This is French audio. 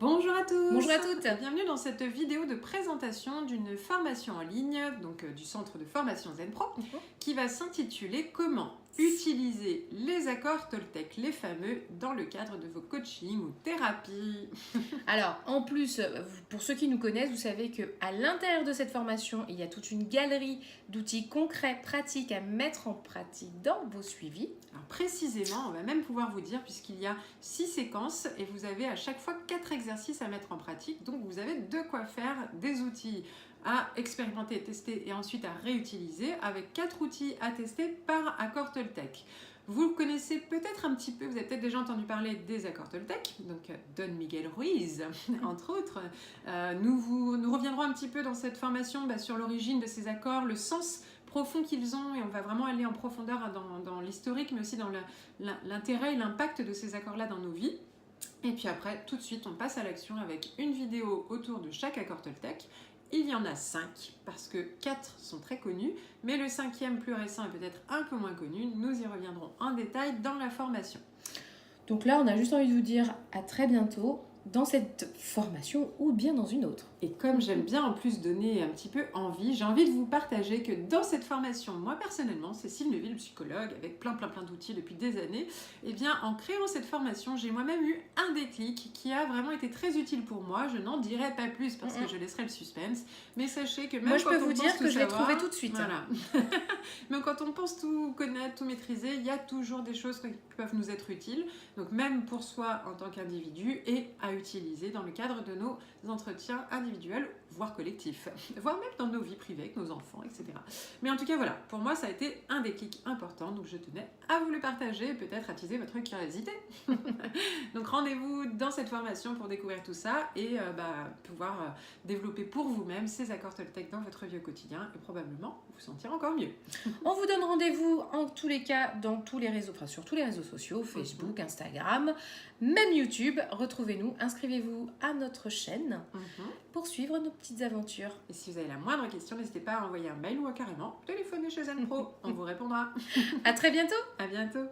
Bonjour à tous. Bonjour à toutes. Bienvenue dans cette vidéo de présentation d'une formation en ligne, donc du centre de formation ZenPro, qui va s'intituler Comment utiliser les accords Toltec, les fameux, dans le cadre de vos coachings ou thérapies. Alors, en plus, pour ceux qui nous connaissent, vous savez qu'à l'intérieur de cette formation, il y a toute une galerie d'outils concrets, pratiques à mettre en pratique dans vos suivis. Alors précisément, on va même pouvoir vous dire, puisqu'il y a 6 séquences et vous avez à chaque fois 4 exercices à mettre en pratique, donc vous avez de quoi faire des outils à expérimenter, tester et ensuite à réutiliser avec 4 outils à tester par accord Toltec. Vous connaissez peut-être un petit peu, vous avez peut-être déjà entendu parler des accords Toltec, donc Don Miguel Ruiz, entre autres. Nous reviendrons un petit peu dans cette formation sur l'origine de ces accords, le sens profond qu'ils ont, et on va vraiment aller en profondeur dans l'historique, mais aussi dans l'intérêt et l'impact de ces accords-là dans nos vies. Et puis après, tout de suite, on passe à l'action avec une vidéo autour de chaque accord Toltec. Il y en a 5, parce que 4 sont très connus, mais le 5e plus récent est peut-être un peu moins connu. Nous y reviendrons en détail dans la formation. Donc là, on a juste envie de vous dire à très bientôt dans cette formation ou bien dans une autre. Et comme j'aime bien en plus donner un petit peu envie, j'ai envie de vous partager que dans cette formation, moi personnellement, Cécile Neuville, psychologue, avec plein d'outils depuis des années, eh bien en créant cette formation, j'ai moi-même eu un déclic qui a vraiment été très utile pour moi. Je n'en dirai pas plus parce que je laisserai le suspense, mais sachez que même moi, je quand peux on vous pense dire tout que je l'ai savoir, trouvé tout de suite. Voilà. Même quand on pense tout connaître, tout maîtriser, il y a toujours des choses qui peuvent nous être utiles. Donc même pour soi en tant qu'individu et à utiliser dans le cadre de nos entretiens individuels, voire collectifs, voire même dans nos vies privées avec nos enfants, etc. Mais en tout cas, voilà, pour moi, ça a été un déclic important, donc je tenais à vous le partager et peut-être attiser votre curiosité. Donc rendez-vous dans cette formation pour découvrir tout ça et pouvoir développer pour vous-même ces accords Toltec dans votre vie au quotidien et probablement vous sentir encore mieux. On vous donne rendez-vous en tous les cas dans tous les réseaux, enfin sur tous les réseaux sociaux, Facebook, Instagram, même YouTube. Retrouvez-nous, inscrivez-vous à notre chaîne pour suivre nos petites aventures. Et si vous avez la moindre question, n'hésitez pas à envoyer un mail ou carrément téléphoner chez ZenPro. On vous répondra. À très bientôt. À bientôt.